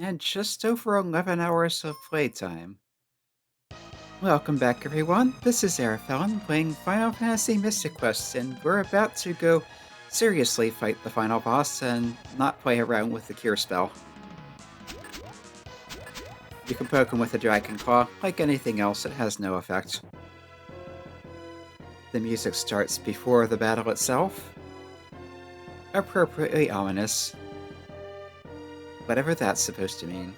and just over 11 hours of playtime. Welcome back, everyone. This is Arafellin playing Final Fantasy Mystic Quest, and we're about to go seriously fight the final boss and not play around with the cure spell. You can poke him with a Dragon Claw. Like anything else, it has no effect. The music starts before the battle itself. Appropriately ominous. Whatever that's supposed to mean.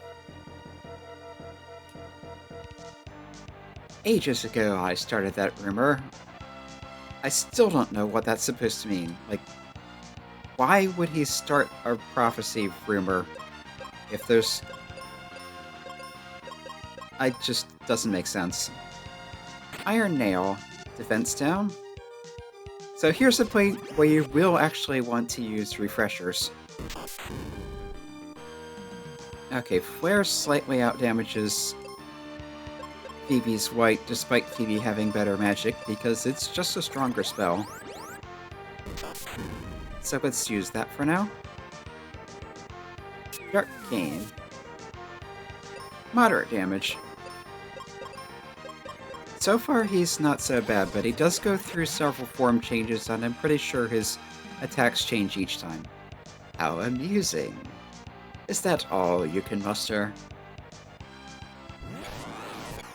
Ages ago, I started that rumor. I still don't know what that's supposed to mean. Like, why would he start a prophecy rumor if there's... It just doesn't make sense. Iron Nail. Defense down. So here's a point where you will actually want to use refreshers. Okay, Flare slightly outdamages Phoebe's White, despite Phoebe having better magic, because it's just a stronger spell. So let's use that for now. Dark Cane. Moderate damage. So far he's not so bad, but he does go through several form changes, and I'm pretty sure his attacks change each time. How amusing. Is that all you can muster?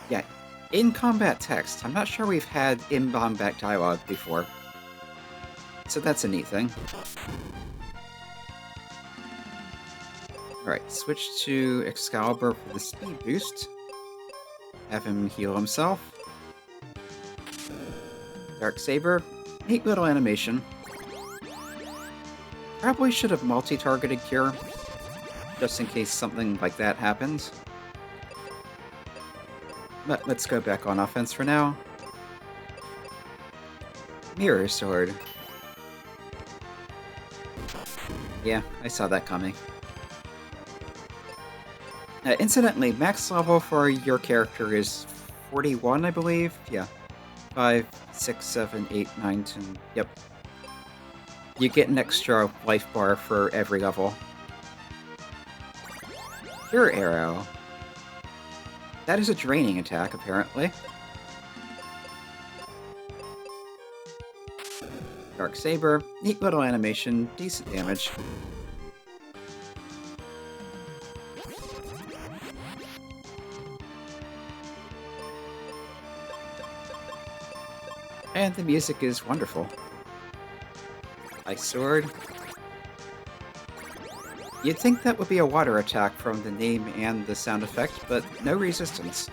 Yeah, in combat text. I'm not sure we've had in-combat dialogue before. So that's a neat thing. Alright, switch to Excalibur for the speed boost. Have him heal himself. Dark Saber. Neat little animation. Probably should have multi-targeted Cure, just in case something like that happens. But let's go back on offense for now. Mirror Sword. Yeah, I saw that coming. Incidentally, max level for your character is 41, I believe. Yeah. 5, 6, 7, 8, 9, 10. Yep. You get an extra life bar for every level. Pure Arrow. That is a draining attack, apparently. Dark Saber. Neat little animation. Decent damage. And the music is wonderful. Ice Sword. You'd think that would be a water attack from the name and the sound effect, but no resistance.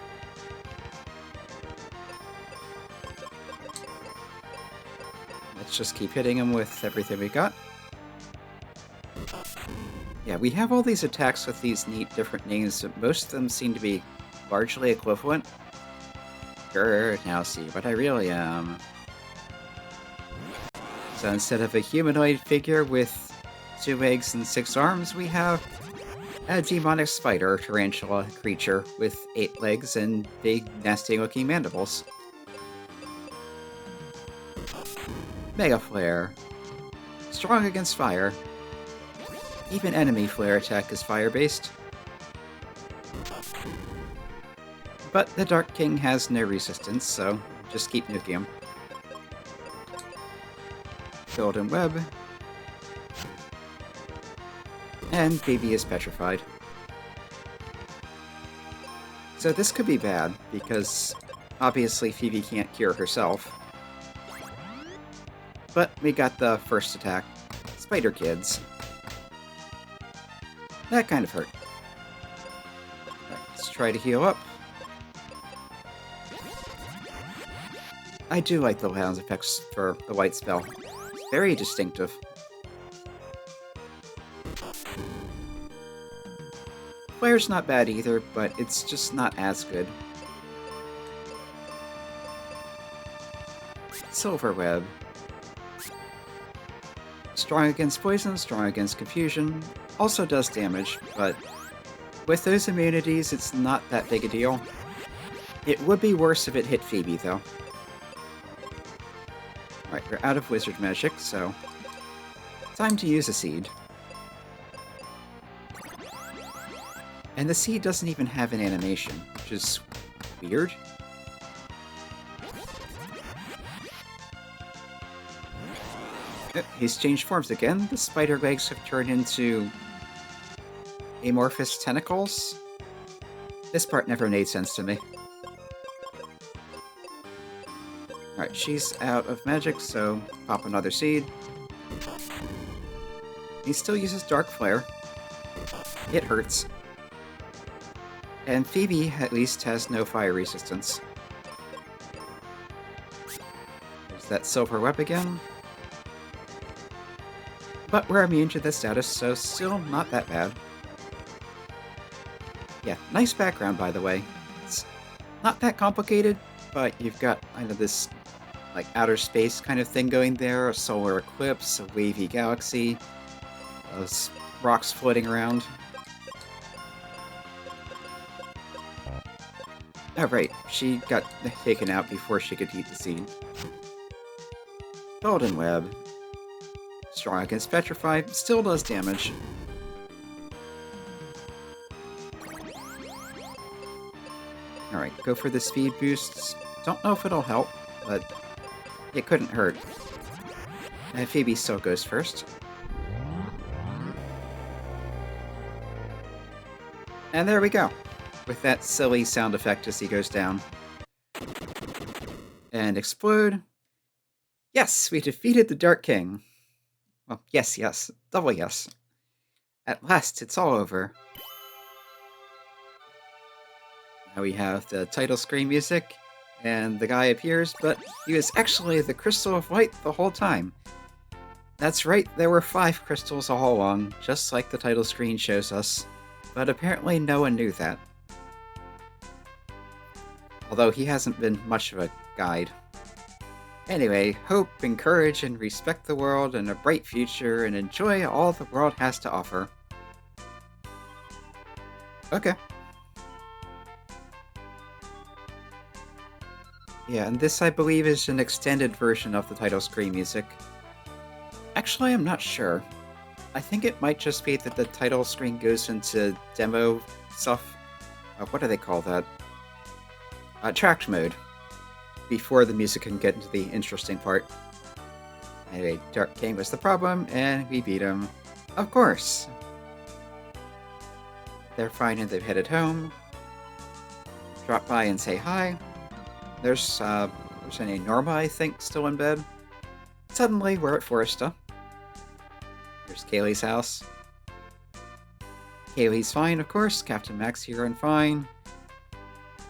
Let's just keep hitting him with everything we got. Yeah, we have all these attacks with these neat different names, but most of them seem to be largely equivalent. Sure, now see what I really am. So instead of a humanoid figure with 2 legs and 6 arms, we have a demonic spider tarantula creature with 8 legs and big, nasty-looking mandibles. Mega Flare. Strong against fire. Even enemy flare attack is fire-based. But the Dark King has no resistance, so just keep nuking him. Golden Web. And Baby is petrified. So this could be bad, because obviously Phoebe can't cure herself. But we got the first attack. Spider Kids. That kind of hurt. Right, let's try to heal up. I do like the sound effects for the white spell. Very distinctive. Flare's not bad either, but it's just not as good. Silver Web. Strong against poison, strong against confusion. Also does damage, but with those immunities, it's not that big a deal. It would be worse if it hit Phoebe, though. Alright, we're out of wizard magic, so time to use a seed. And the seed doesn't even have an animation, which is weird. He's changed forms again. The spider legs have turned into amorphous tentacles. This part never made sense to me. Alright, she's out of magic, so pop another seed. He still uses Dark Flare. It hurts. And Phoebe, at least, has no fire resistance. There's that silver web again. But we're immune to this status, so still not that bad. Yeah, nice background, by the way. It's not that complicated, but you've got kind of this like outer space kind of thing going there, a solar eclipse, a wavy galaxy, those rocks floating around. Oh right, she got taken out before she could eat the seed. Golden Web. Strong against Petrify, still does damage. Alright, go for the speed boosts. Don't know if it'll help, but it couldn't hurt. And Phoebe still goes first. And there we go, with that silly sound effect as he goes down. And explode. Yes, we defeated the Dark King. Well, yes, double yes. At last, it's all over. Now we have the title screen music, and the guy appears, but he was actually the Crystal of Light the whole time. That's right, there were 5 crystals all along, just like the title screen shows us, but apparently no one knew that. Although he hasn't been much of a guide. Anyway, hope, encourage, and respect the world and a bright future, and enjoy all the world has to offer. Okay. Yeah, and this, I believe, is an extended version of the title screen music. Actually, I'm not sure. I think it might just be that the title screen goes into demo stuff. What do they call that? Tracked mode. Before the music can get into the interesting part. Anyway, Dark King was the problem, and we beat him. Of course! They're fine and they've headed home. Drop by and say hi. There's any Norma, I think, still in bed. Suddenly, we're at Foresta. There's Kaylee's house. Kaylee's fine, of course. Captain Max here and fine.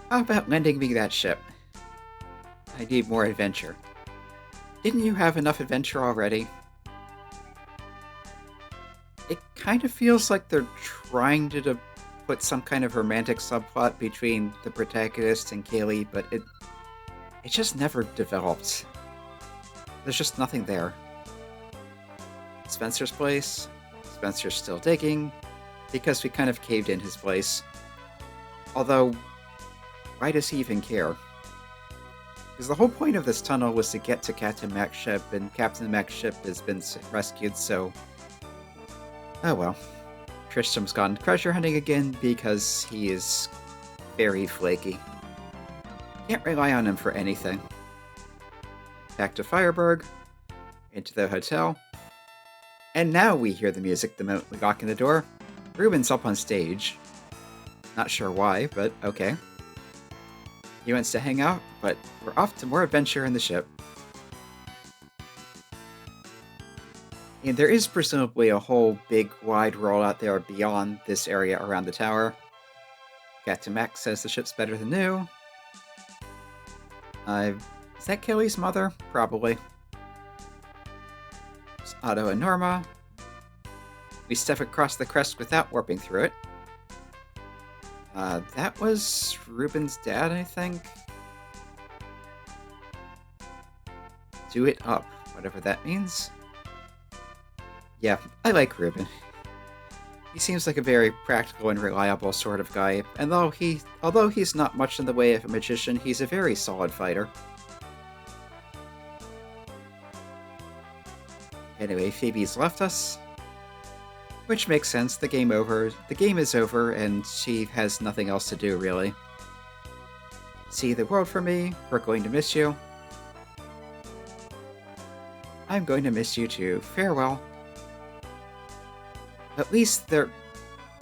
How about lending me that ship? I need more adventure. Didn't you have enough adventure already? It kind of feels like they're trying to put some kind of romantic subplot between the protagonist and Kaylee, but it just never developed. There's just nothing there. Spencer's place. Spencer's still digging, because we kind of caved in his place. Although, why does he even care? Because the whole point of this tunnel was to get to Captain Mac's ship, and Captain Mac's ship has been rescued, so... Oh well. Tristram's gone treasure hunting again because he is very flaky. Can't rely on him for anything. Back to Fireburg, into the hotel. And now we hear the music the moment we walk in the door. Ruben's up on stage. Not sure why, but okay. He wants to hang out, but we're off to more adventure in the ship. And there is presumably a whole big wide world out there beyond this area around the tower. Captain Max says the ship's better than new. Is that Kelly's mother? Probably. It's Otto and Norma. We step across the crest without warping through it. That was Ruben's dad, I think. Do it up, whatever that means. Yeah, I like Ruben. He seems like a very practical and reliable sort of guy, and although he's not much in the way of a magician, he's a very solid fighter. Anyway, Phoebe's left us. Which makes sense. The game is over, and she has nothing else to do, really. See the world for me. We're going to miss you. I'm going to miss you too. Farewell. At least they're...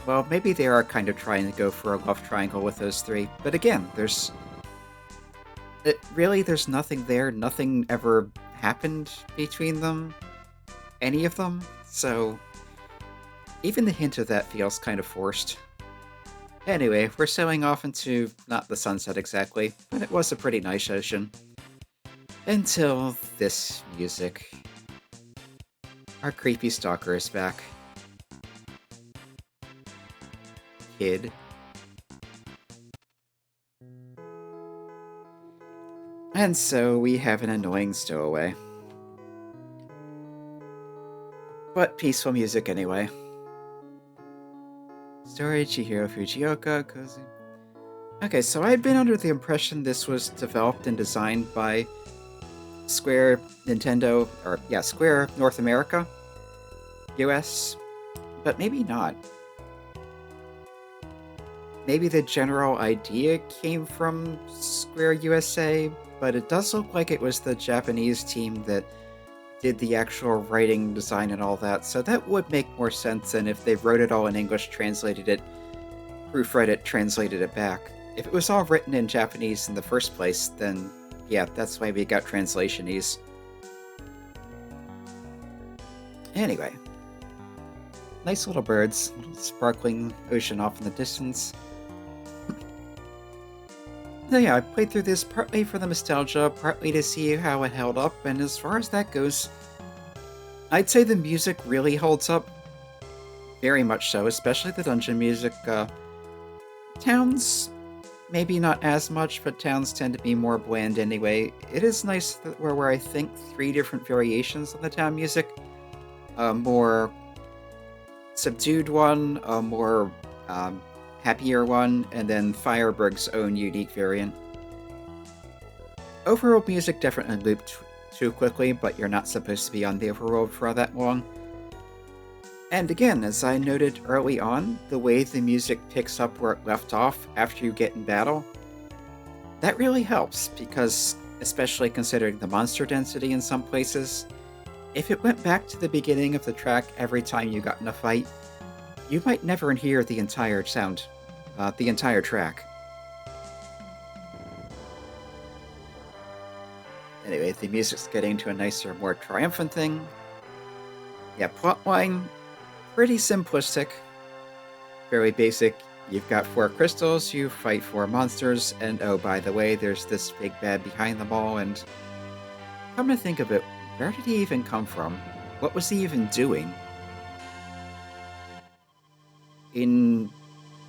Well, maybe they are kind of trying to go for a love triangle with those three. But again, there's nothing there. Nothing ever happened between them. Any of them. So even the hint of that feels kind of forced. Anyway, we're sailing off into not the sunset exactly, but it was a pretty nice ocean. Until this music. Our creepy stalker is back. Kid. And so we have an annoying stowaway. But peaceful music anyway. Story Chihiro Fujioka, Cozy. Okay, so I'd been under the impression this was developed and designed by Square Square North America, US, but maybe not. Maybe the general idea came from Square USA, but it does look like it was the Japanese team that did the actual writing, design, and all that, so that would make more sense than if they wrote it all in English, translated it, proofread it, translated it back. If it was all written in Japanese in the first place, then yeah, that's why we got translationese. Anyway. Nice little birds, little sparkling ocean off in the distance. So yeah, I played through this partly for the nostalgia, partly to see how it held up, and as far as that goes, I'd say the music really holds up. Very much so, especially the dungeon music. Towns, maybe not as much, but towns tend to be more bland anyway. It is nice that where I think 3 different variations of the town music. A more subdued one, a more happier one, and then Fireberg's own unique variant. Overworld music definitely looped too quickly, but you're not supposed to be on the overworld for all that long. And again, as I noted early on, the way the music picks up where it left off after you get in battle, that really helps, because, especially considering the monster density in some places, if it went back to the beginning of the track every time you got in a fight, you might never hear the entire sound, the entire track. Anyway, the music's getting to a nicer, more triumphant thing. Yeah, plotline, pretty simplistic. Very basic. You've got 4 crystals, you fight 4 monsters, and oh, by the way, there's this big bad behind them all, and come to think of it, where did he even come from? What was he even doing?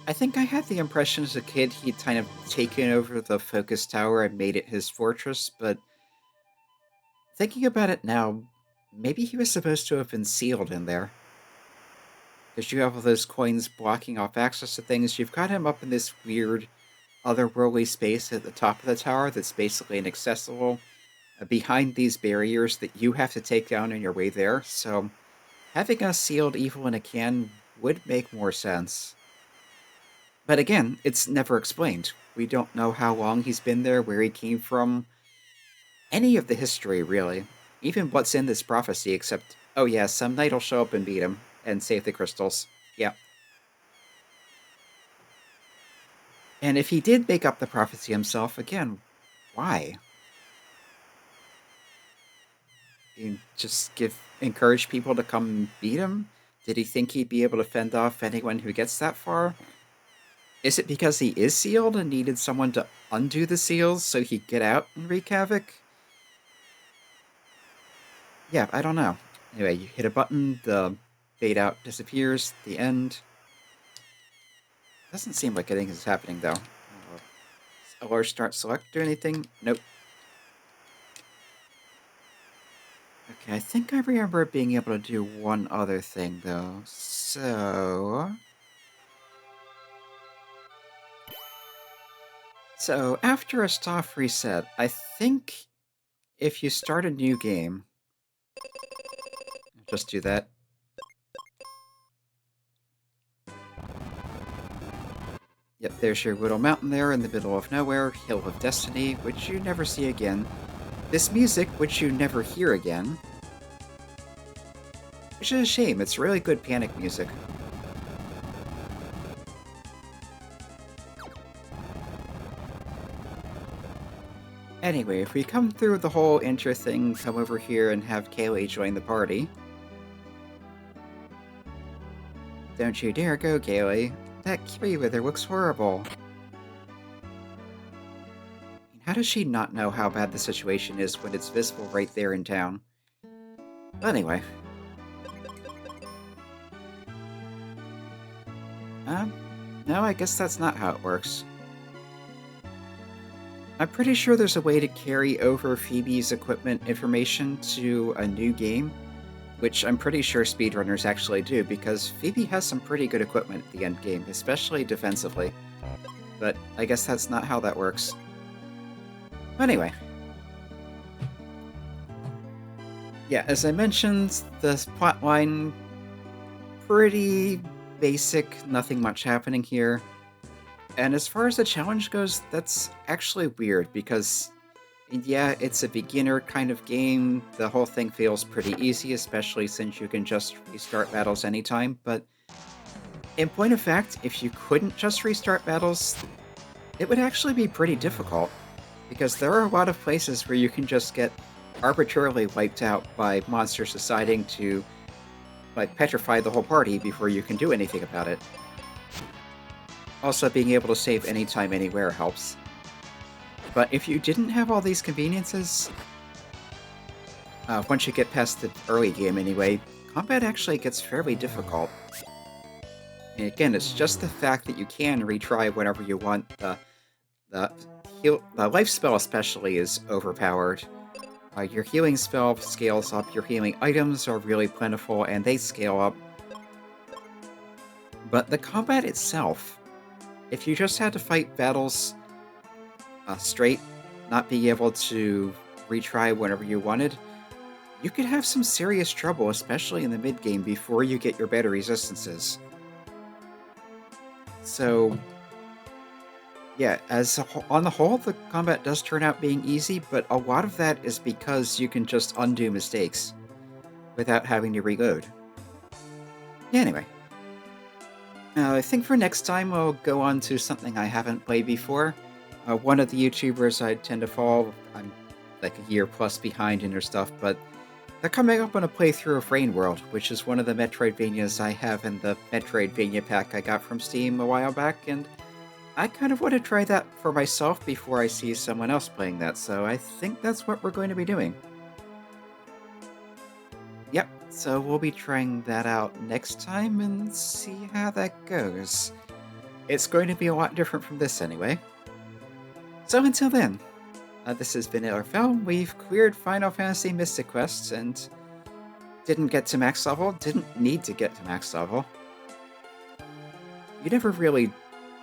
I think I had the impression as a kid he'd kind of taken over the focus tower and made it his fortress, but thinking about it now, maybe he was supposed to have been sealed in there. Because you have all those coins blocking off access to things, you've got him up in this weird, otherworldly space at the top of the tower that's basically inaccessible, behind these barriers that you have to take down on your way there, so having a sealed evil in a can would make more sense. But again, it's never explained. We don't know how long he's been there, where he came from, any of the history, really. Even what's in this prophecy, except, oh yeah, some knight will show up and beat him, and save the crystals. Yep. And if he did make up the prophecy himself, again, why? You just encourage people to come beat him? Did he think he'd be able to fend off anyone who gets that far? Is it because he is sealed and needed someone to undo the seals so he'd get out and wreak havoc? Yeah, I don't know. Anyway, you hit a button, the fade out disappears, the end. Doesn't seem like anything is happening, though. Or start select, do anything? Nope. Okay, I think I remember being able to do one other thing, though. So, after a staff reset, I think if you start a new game, just do that. Yep, there's your little mountain there in the middle of nowhere, Hill of Destiny, which you never see again. This music, which you never hear again. Which is a shame, it's really good panic music. Anyway, if we come through the whole intro thing, come over here and have Kaylee join the party. Don't you dare go, Kaylee. That kiwi wither looks horrible. How does she not know how bad the situation is when it's visible right there in town? Anyway. No, I guess that's not how it works. I'm pretty sure there's a way to carry over Phoebe's equipment information to a new game, which I'm pretty sure speedrunners actually do, because Phoebe has some pretty good equipment at the end game, especially defensively. But I guess that's not how that works. Anyway. Yeah, as I mentioned, the plotline, pretty basic, nothing much happening here. And as far as the challenge goes, that's actually weird because, yeah, it's a beginner kind of game. The whole thing feels pretty easy, especially since you can just restart battles anytime. But in point of fact, if you couldn't just restart battles, it would actually be pretty difficult because there are a lot of places where you can just get arbitrarily wiped out by monsters deciding to, like, petrify the whole party before you can do anything about it. Also, being able to save anytime, anywhere helps. But if you didn't have all these conveniences, once you get past the early game anyway, combat actually gets fairly difficult. And again, it's just the fact that you can retry whenever you want. The life spell especially is overpowered. Your healing spell scales up, your healing items are really plentiful, and they scale up. But the combat itself, if you just had to fight battles straight, not being able to retry whenever you wanted, you could have some serious trouble, especially in the mid-game before you get your better resistances. So, yeah, on the whole, the combat does turn out being easy, but a lot of that is because you can just undo mistakes without having to reload. Anyway. I think for next time I'll go on to something I haven't played before. One of the YouTubers I tend to follow, I'm like a year plus behind in their stuff, but they're coming up on a playthrough of Rain World, which is one of the Metroidvanias I have in the Metroidvania pack I got from Steam a while back, and I kind of want to try that for myself before I see someone else playing that, so I think that's what we're going to be doing. Yep, so we'll be trying that out next time and see how that goes. It's going to be a lot different from this anyway. So until then, this has been Illerfell. We've cleared Final Fantasy Mystic Quest and didn't get to max level, didn't need to get to max level. You never really,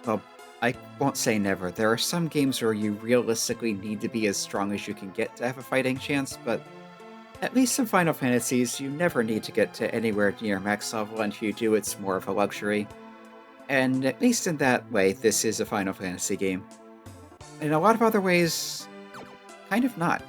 well, I won't say never. There are some games where you realistically need to be as strong as you can get to have a fighting chance, but at least in Final Fantasies, you never need to get to anywhere near max level, and if you do, it's more of a luxury. And at least in that way, this is a Final Fantasy game. In a lot of other ways, kind of not.